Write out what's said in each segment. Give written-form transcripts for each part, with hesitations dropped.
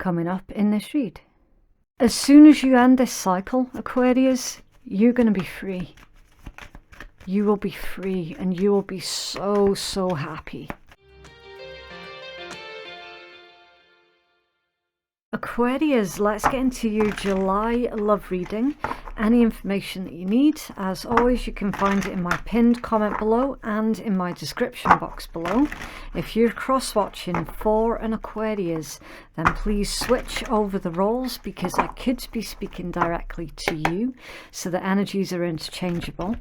coming up in this read. As soon as you end this cycle, Aquarius, you're going to be free. You will be free and you will be so, so happy. Aquarius, let's get into your July love reading. Any information that you need, as always, you can find it in my pinned comment below and in my description box below. If you're cross-watching for an Aquarius, then please switch over the roles, because I could be speaking directly to you, so the energies are interchangeable.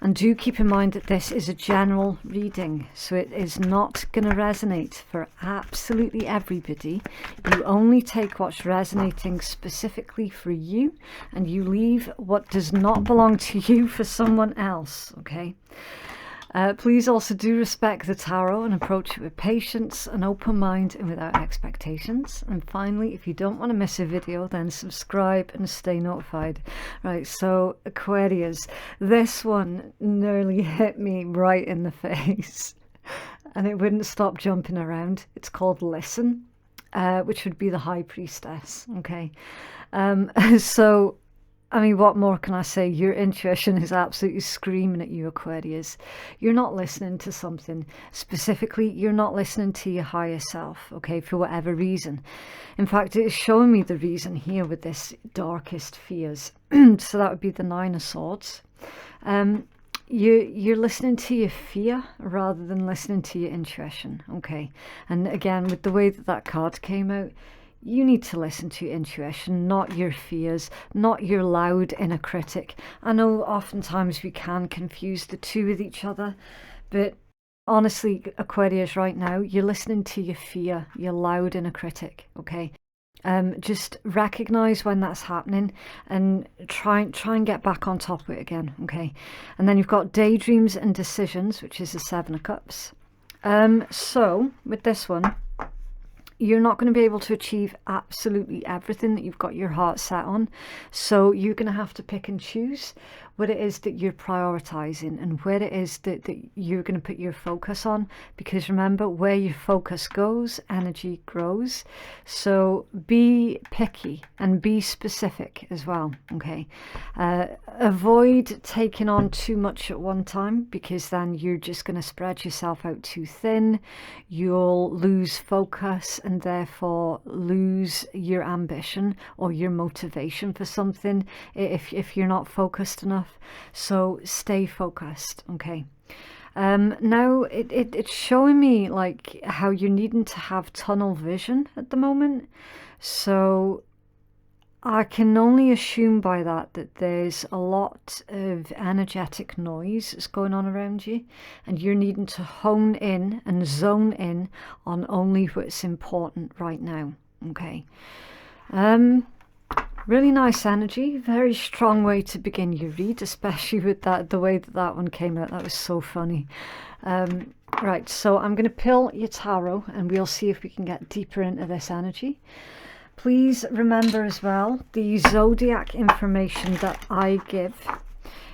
And do keep in mind that this is a general reading, so it is not going to resonate for absolutely everybody. You only take what's resonating specifically for you, and you leave what does not belong to you for someone else, okay? Please also do respect the tarot and approach it with patience, an open mind, and without expectations. And finally, if you don't want to miss a video, then subscribe and stay notified. Right, so Aquarius, this one nearly hit me right in the face and it wouldn't stop jumping around. It's called Listen, which would be the High Priestess, okay? So I mean, what more can I say? Your intuition is absolutely screaming at you, Aquarius. You're not listening to something. Specifically, you're not listening to your higher self, okay, for whatever reason. In fact, it is showing me the reason here with this darkest fears. So that would be the Nine of Swords. You're listening to your fear rather than listening to your intuition, okay? And again, with the way that that card came out, you need to listen to your intuition, not your fears, not your loud inner critic. I know oftentimes we can confuse the two with each other, but honestly, Aquarius, right now, you're listening to your fear, your loud inner critic, okay? Just recognize when that's happening and try and get back on top of it again, okay? And then you've got daydreams and decisions, which is the Seven of Cups. So with this one, you're not going to be able to achieve absolutely everything that you've got your heart set on. So you're going to have to pick and choose what it is that you're prioritizing and where it is that you're going to put your focus on. Because remember, where your focus goes, energy grows. So be picky and be specific as well, okay? Avoid taking on too much at one time, because then you're just going to spread yourself out too thin. You'll lose focus and therefore lose your ambition or your motivation for something if you're not focused enough. So stay focused, okay? Now it's showing me like how you're needing to have tunnel vision at the moment. So I can only assume by that there's a lot of energetic noise that's going on around you, and you're needing to hone in and zone in on only what's important right now, okay? Really nice energy, very strong way to begin your read, especially with the way that one came out. That was so funny. Right, so I'm going to pull your tarot and we'll see if we can get deeper into this energy. Please remember as well, the zodiac information that I give,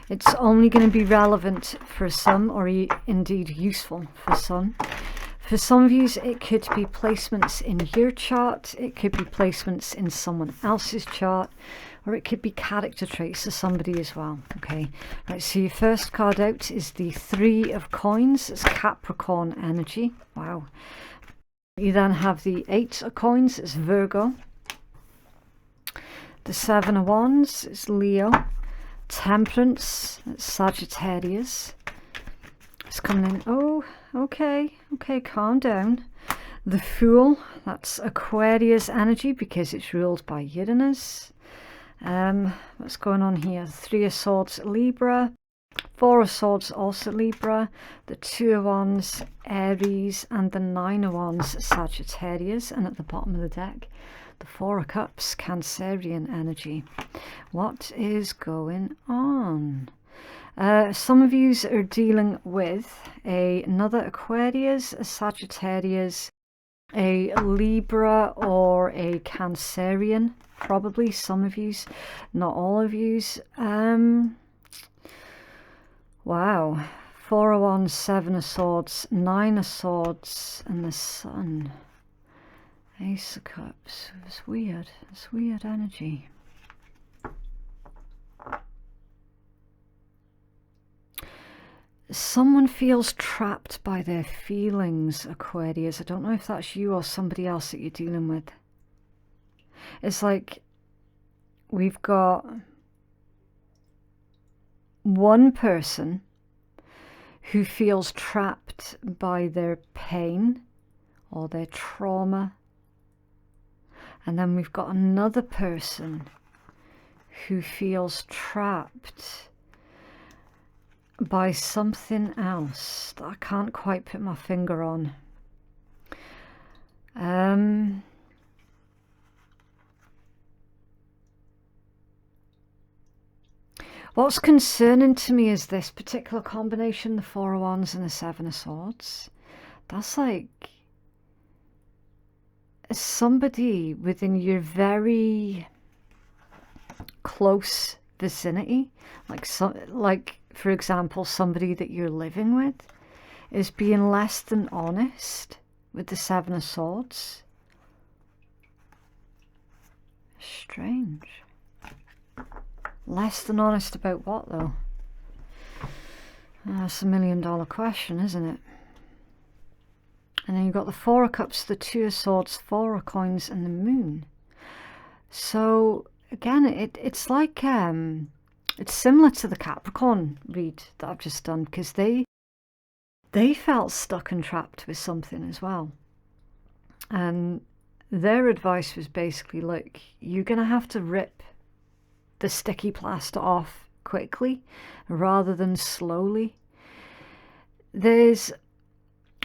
it's only going to be relevant for some, or indeed useful for some. For some of you, it could be placements in your chart, it could be placements in someone else's chart, or it could be character traits of somebody as well, okay? Right, so your first card out is the Three of Coins. It's Capricorn energy. Wow. You then have the Eight of Coins. It's Virgo. The Seven of Wands is Leo. Temperance, it's Sagittarius. It's coming in. Oh, okay, calm down. The Fool, that's Aquarius energy because it's ruled by Uranus. What's going on here? Three of Swords, Libra. Four of Swords, also Libra. The Two of Wands, Aries. And the Nine of Wands, Sagittarius. And at the bottom of the deck, the Four of Cups, Cancerian energy. What is going on? Some of you are dealing with another Aquarius, a Sagittarius, a Libra, or a Cancerian. Probably some of you, not all of you. Wow. Four of Wands, Seven of Swords, Nine of Swords, and the Sun. Ace of Cups. It's weird. It's weird energy. Someone feels trapped by their feelings, Aquarius. I don't know if that's you or somebody else that you're dealing with. It's like we've got one person who feels trapped by their pain or their trauma. And then we've got another person who feels trapped by something else that I can't quite put my finger on. What's concerning to me is this particular combination, the Four of Wands and the Seven of Swords. That's like somebody within your very close vicinity, like for example, somebody that you're living with is being less than honest with the Seven of Swords. Strange. Less than honest about what, though? That's $1 million question, isn't it? And then you've got the Four of Cups, the Two of Swords, Four of Coins, and the Moon. So again, it's like it's similar to the Capricorn read that I've just done, because they felt stuck and trapped with something as well. And their advice was basically, look, you're going to have to rip the sticky plaster off quickly rather than slowly. There's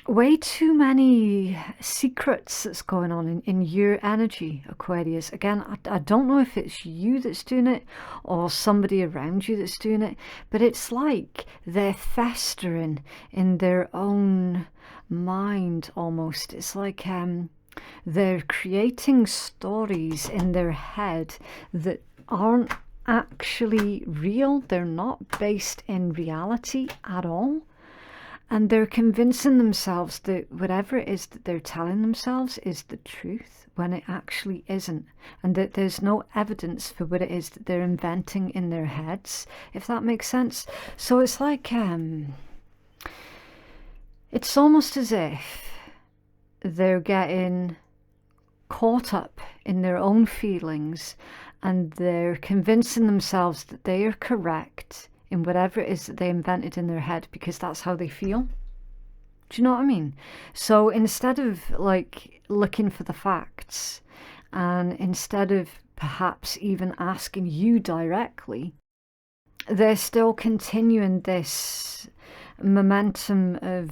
way too many secrets that's going on in your energy, Aquarius. Again, I don't know if it's you that's doing it or somebody around you that's doing it, but it's like they're festering in their own mind almost. It's like they're creating stories in their head that aren't actually real. They're not based in reality at all. And they're convincing themselves that whatever it is that they're telling themselves is the truth when it actually isn't. And that there's no evidence for what it is that they're inventing in their heads, if that makes sense. So it's like, it's almost as if they're getting caught up in their own feelings and they're convincing themselves that they are correct in whatever it is that they invented in their head because that's how they feel. Do you know what I mean? So instead of like looking for the facts, and instead of perhaps even asking you directly, they're still continuing this momentum of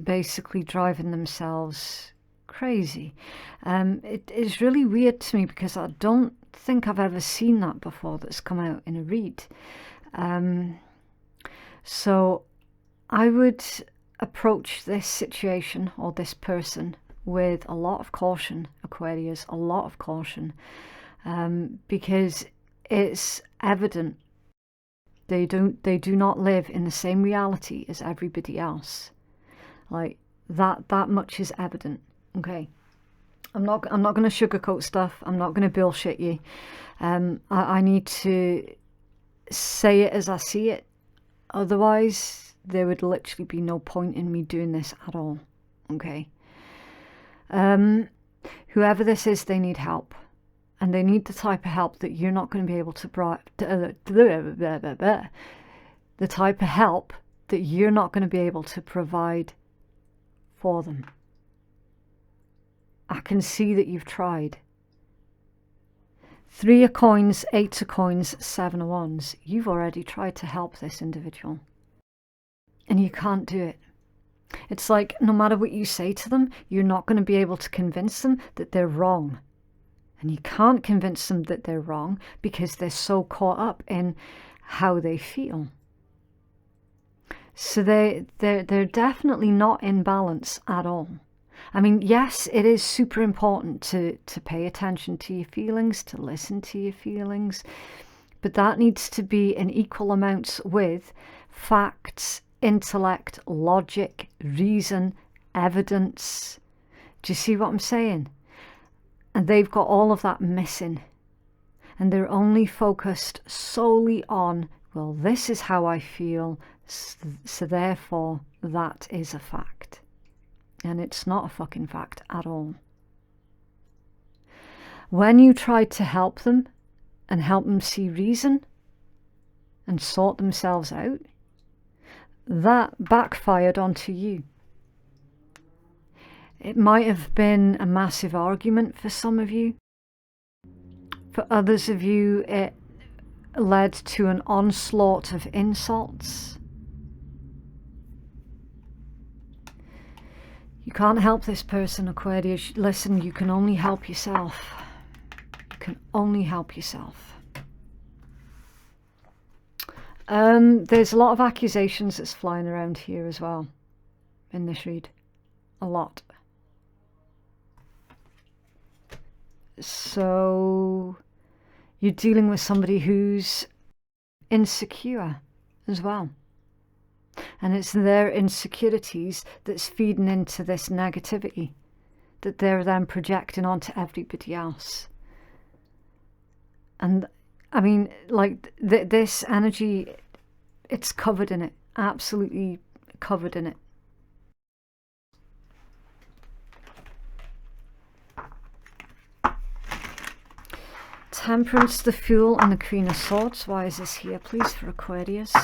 basically driving themselves crazy. It is really weird to me because I don't think I've ever seen that before that's come out in a read. So I would approach this situation or this person with a lot of caution, Aquarius, a lot of caution, because it's evident they do not live in the same reality as everybody else. Like that much is evident. Okay, I'm not going to sugarcoat stuff. I'm not going to bullshit you. I need to say it as I see it. Otherwise, there would literally be no point in me doing this at all. Okay. Whoever this is, they need help. And they need the type of help that you're not going to be able to the type of help that you're not going to be able to provide for them. I can see that you've tried. 3 of Coins, 8 of Coins, 7 of Wands. You've already tried to help this individual. And you can't do it. It's like no matter what you say to them, you're not going to be able to convince them that they're wrong. And you can't convince them that they're wrong because they're so caught up in how they feel. So they're definitely not in balance at all. I mean, yes, it is super important to pay attention to your feelings, to listen to your feelings, but that needs to be in equal amounts with facts, intellect, logic, reason, evidence. Do you see what I'm saying? And they've got all of that missing. And they're only focused solely on, well, this is how I feel, so therefore that is a fact. And it's not a fucking fact at all. When you try to help them and help them see reason and sort themselves out, that backfired onto you. It might have been a massive argument for some of you. For others of you, it led to an onslaught of insults. You can't help this person, Aquarius. Listen, you can only help yourself. You can only help yourself. There's a lot of accusations that's flying around here as well in this read. A lot. So you're dealing with somebody who's insecure as well. And it's their insecurities that's feeding into this negativity that they're then projecting onto everybody else. And I mean, like this energy, it's covered in it, absolutely covered in it. Temperance, the Fool, and the Queen of Swords. Why is this here, please, for Aquarius?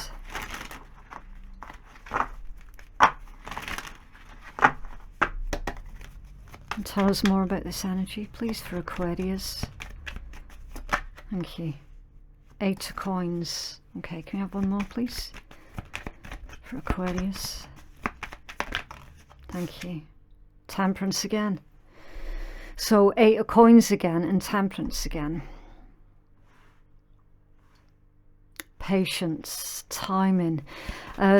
And tell us more about this energy, please, for Aquarius. Thank you. 8 of Coins. Okay, can we have one more, please? For Aquarius. Thank you. Temperance again. So 8 of Coins again and Temperance again. Patience, timing.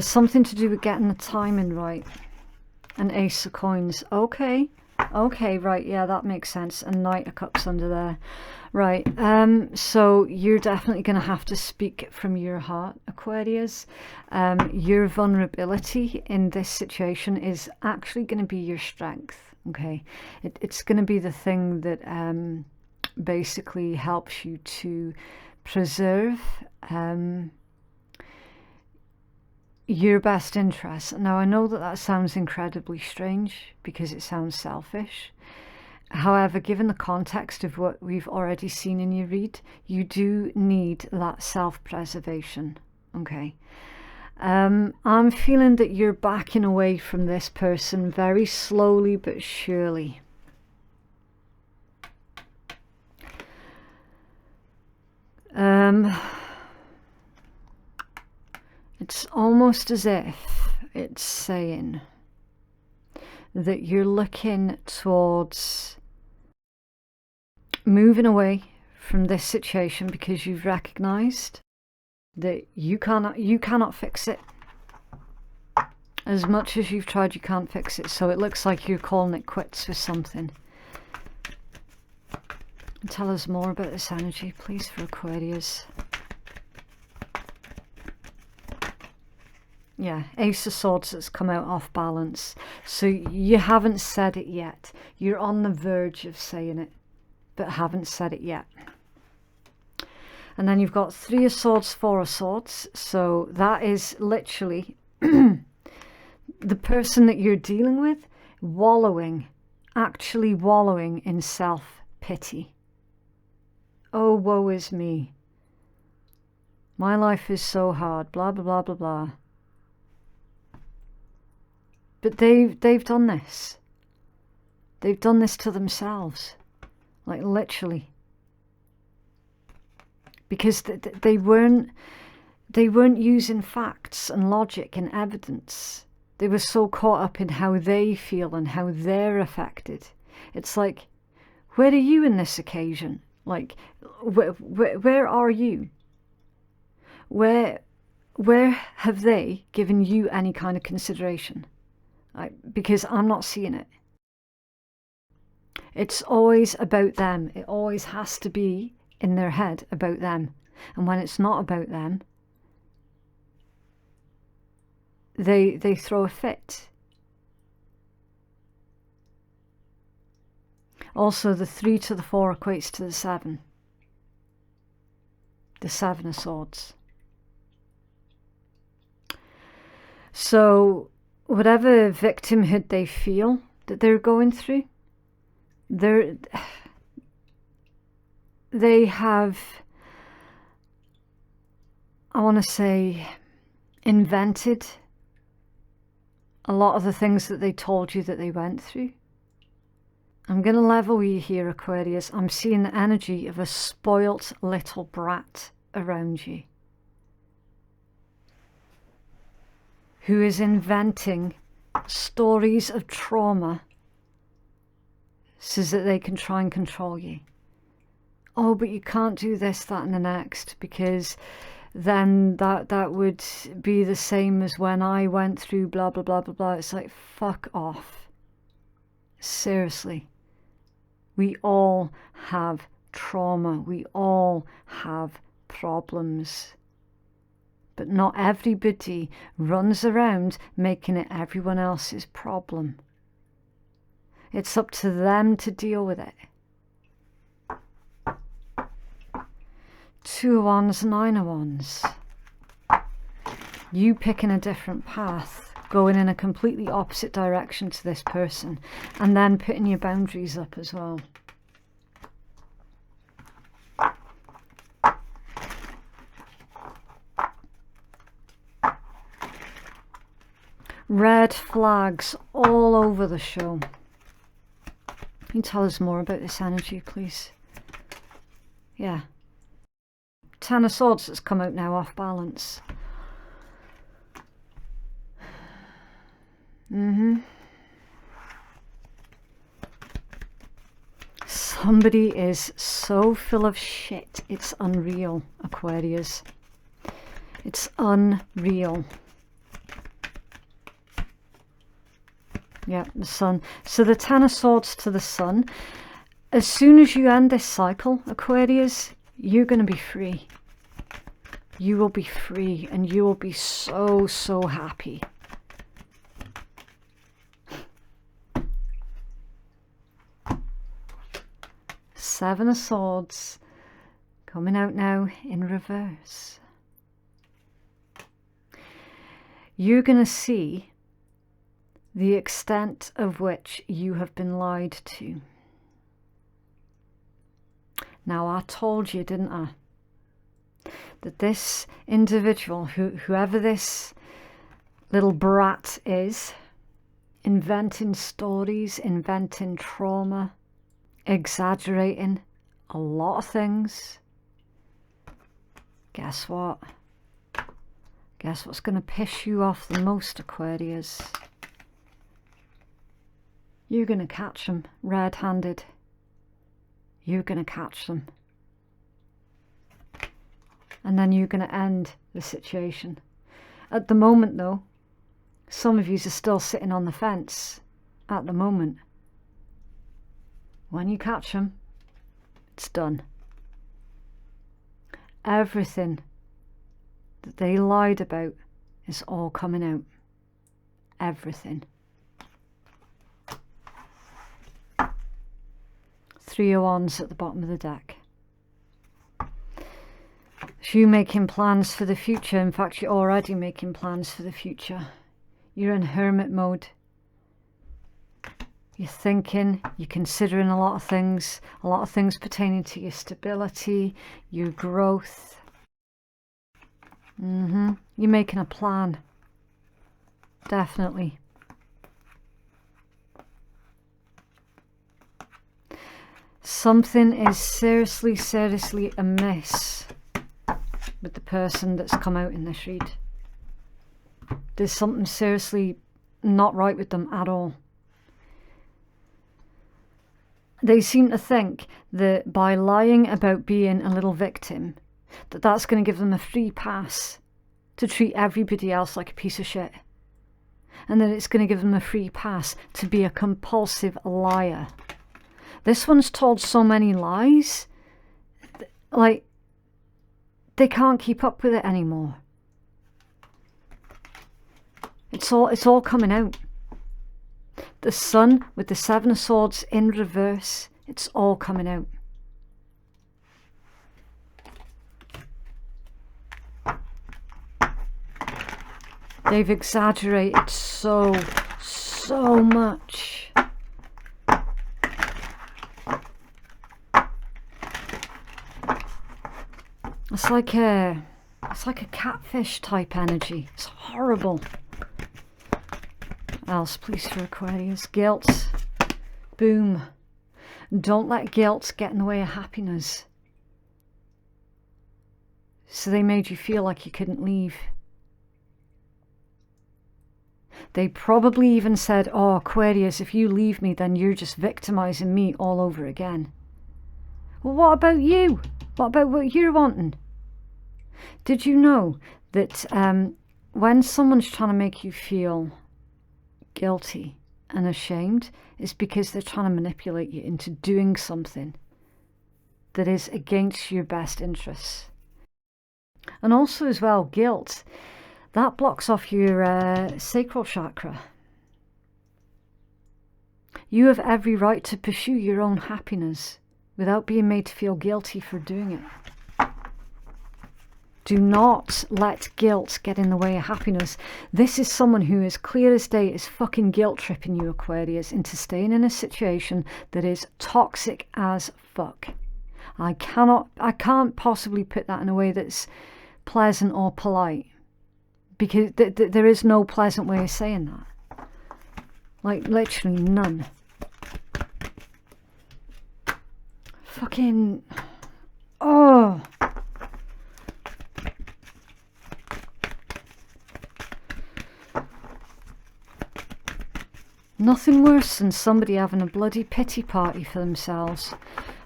Something to do with getting the timing right. And Ace of Coins. Okay. Okay, right, yeah, that makes sense. And Knight of Cups under there. Right, so you're definitely going to have to speak from your heart, Aquarius. Your vulnerability in this situation is actually going to be your strength, okay? It's going to be the thing that basically helps you to preserve your best interests. Now, I know that that sounds incredibly strange because it sounds selfish. However, given the context of what we've already seen in your read, you do need that self-preservation, okay? I'm feeling that you're backing away from this person very slowly but surely. It's almost as if it's saying that you're looking towards moving away from this situation because you've recognized that you cannot fix it. As much as you've tried, you can't fix it. So it looks like you're calling it quits with something. Tell us more about this energy, please, for Aquarius. Yeah, Ace of Swords that's come out off balance. So you haven't said it yet. You're on the verge of saying it, but haven't said it yet. And then you've got 3 of Swords, 4 of Swords. So that is literally the person that you're dealing with wallowing, actually wallowing in self-pity. Oh, woe is me. My life is so hard, blah, blah, blah, blah, blah. But they've done this. They've done this to themselves. Like literally. Because they weren't using facts and logic and evidence. They were so caught up in how they feel and how they're affected. It's like, where are you in this occasion? Like, where are you? Where have they given you any kind of consideration? Because I'm not seeing it. It's always about them. It always has to be in their head about them. And when it's not about them, they throw a fit. Also, the 3 to the 4 equates to the 7. The 7 of Swords. So, whatever victimhood they feel that they're going through, they have, I want to say, invented a lot of the things that they told you that they went through. I'm going to level you here, Aquarius. I'm seeing the energy of a spoilt little brat around you, who is inventing stories of trauma so that they can try and control you. Oh, but you can't do this, that and the next, because then that would be the same as when I went through blah, blah, blah, blah, blah. It's like, fuck off. Seriously. We all have trauma. We all have problems. But not everybody runs around making it everyone else's problem. It's up to them to deal with it. 2 of Wands, 9 of Wands. You picking a different path, going in a completely opposite direction to this person, and then putting your boundaries up as well. Red flags all over the show. Can you tell us more about this energy, please? Yeah. 10 of Swords that's come out now off balance. Somebody is so full of shit. It's unreal, Aquarius. It's unreal. Yeah, the Sun. So the 10 of Swords to the Sun. As soon as you end this cycle, Aquarius, you're going to be free. You will be free and you will be so, so happy. Seven of Swords coming out now in reverse. You're going to see the extent of which you have been lied to. Now, I told you, didn't I, that this individual, whoever this little brat is, inventing stories, inventing trauma, exaggerating a lot of things. Guess what? Guess what's going to piss you off the most, Aquarius? You're going to catch them red-handed. You're going to catch them. And then you're going to end the situation. At the moment, though, some of you are still sitting on the fence at the moment. When you catch them, it's done. Everything that they lied about is all coming out. Everything. 3 of Wands at the bottom of the deck. So you making plans for the future. In fact, you're already making plans for the future. You're in hermit mode. You're thinking, you're considering a lot of things pertaining to your stability, your growth. You're making a plan. Definitely. Something is seriously amiss with the person that's come out in this read. There's something seriously not right with them at all. They seem to think that by lying about being a little victim, that's going to give them a free pass to treat everybody else like a piece of shit. And that it's going to give them a free pass to be a compulsive liar. This one's told so many lies, like, they can't keep up with it anymore. It's all coming out. The Sun with the 7 of Swords in reverse It's all coming out. They've exaggerated so much. It's like a catfish type energy. It's horrible. What else, please, for Aquarius? Guilt. Boom. Don't let guilt get in the way of happiness. So they made you feel like you couldn't leave. They probably even said, oh, Aquarius, if you leave me, then you're just victimizing me all over again. Well, what about you? What about what you're wanting? Did you know that when someone's trying to make you feel guilty and ashamed, it's because they're trying to manipulate you into doing something that is against your best interests? And also as well, guilt, that blocks off your sacral chakra. You have every right to pursue your own happiness without being made to feel guilty for doing it. Do not let guilt get in the way of happiness. This is someone who is clear as day is fucking guilt tripping you, Aquarius, into staying in a situation that is toxic as fuck. I can't possibly put that in a way that's pleasant or polite, because there is no pleasant way of saying that. Like, literally none. Fucking... oh... nothing worse than somebody having a bloody pity party for themselves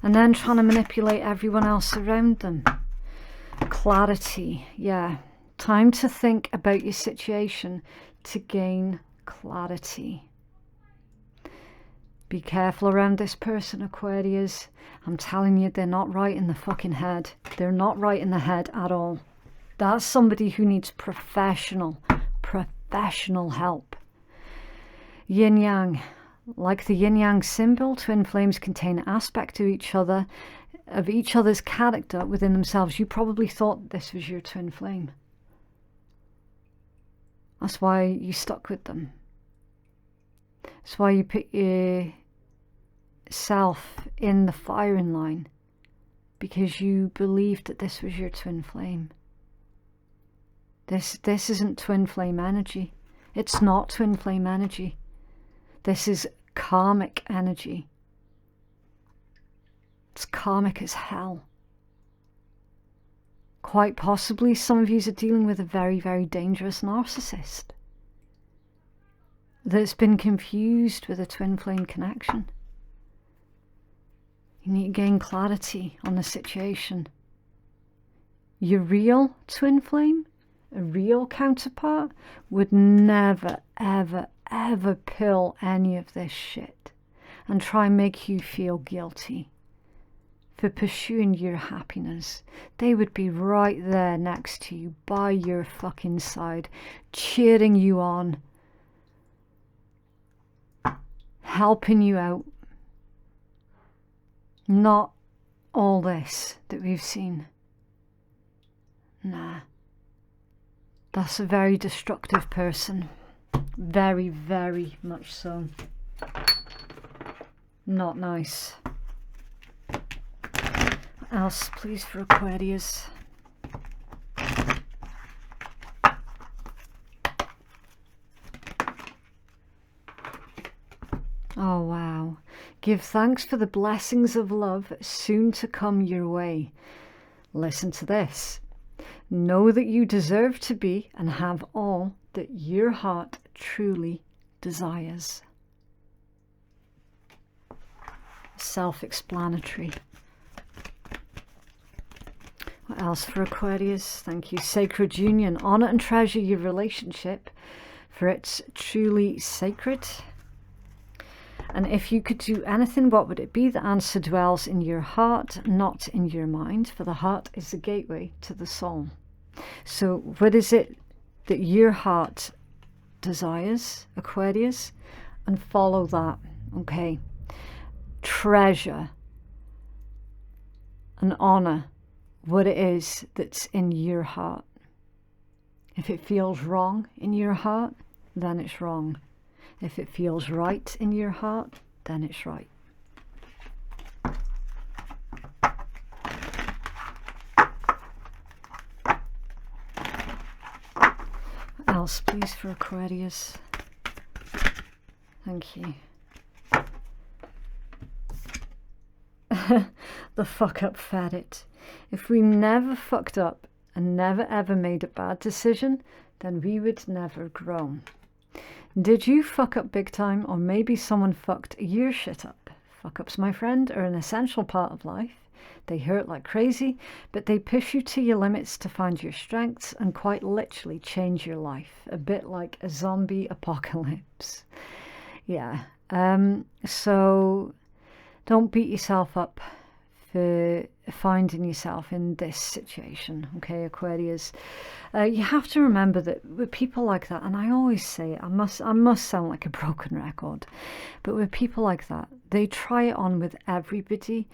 and then trying to manipulate everyone else around them. Clarity, yeah. Time to think about your situation to gain clarity. Be careful around this person, Aquarius. I'm telling you, they're not right in the fucking head. They're not right in the head at all. That's somebody who needs professional help. Yin Yang. Like the Yin Yang symbol, twin flames contain an aspect of each other's character within themselves. You probably thought this was your twin flame. That's why you stuck with them. That's why you put yourself in the firing line, because you believed that this was your twin flame. This isn't twin flame energy. It's not twin flame energy. This is karmic energy. It's karmic as hell. Quite possibly some of you are dealing with a very, very dangerous narcissist that's been confused with a twin flame connection. You need to gain clarity on the situation. Your real twin flame, a real counterpart, would never, ever, ever pull any of this shit and try and make you feel guilty for pursuing your happiness. They would be right there next to you, by your fucking side, cheering you on, helping you out. Not all this that we've seen. Nah. That's a very destructive person. Very, very much so. Not nice. What else, please, for Aquarius? Oh, wow. Give thanks for the blessings of love soon to come your way. Listen to this. Know that you deserve to be and have all that your heart truly desires. Self-explanatory. What else for Aquarius? Thank you. Sacred union. Honor and treasure your relationship, for it's truly sacred. And if you could do anything, what would it be? The answer dwells in your heart, not in your mind, for the heart is the gateway to the soul. So what is it that your heart desires, Aquarius? And follow that, okay? treasure and honor what it is that's in your heart. If it feels wrong in your heart, then it's wrong. If it feels right in your heart, then it's right. What else, please, for Aquarius? Thank you. The fuck up ferret. If we never fucked up and never ever made a bad decision, then we would never grow. Did you fuck up big time, or maybe someone fucked your shit up? Fuck ups, my friend, are an essential part of life. They hurt like crazy, but they push you to your limits to find your strengths and quite literally change your life. A bit like a zombie apocalypse. Yeah. So don't beat yourself up for finding yourself in this situation, okay, Aquarius? You have to remember that with people like that, and I always say it, I must sound like a broken record, but with people like that, they try it on with everybody,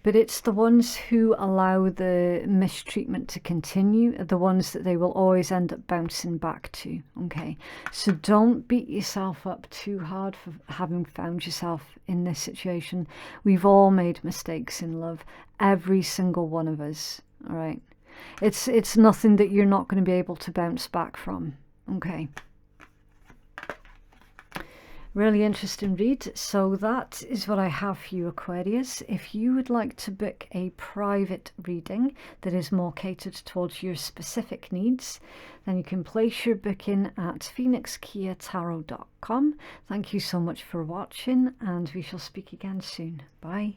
but it's the ones who allow the mistreatment to continue are the ones that they will always end up bouncing back to, okay? So don't beat yourself up too hard for having found yourself in this situation. We've all made mistakes in love, every single one of us, all right? It's nothing that you're not going to be able to bounce back from, okay? Really interesting read. So that is what I have for you, Aquarius. If you would like to book a private reading that is more catered towards your specific needs, then you can place your booking at phoenixkeiatarot.com. Thank you so much for watching, and we shall speak again soon. Bye.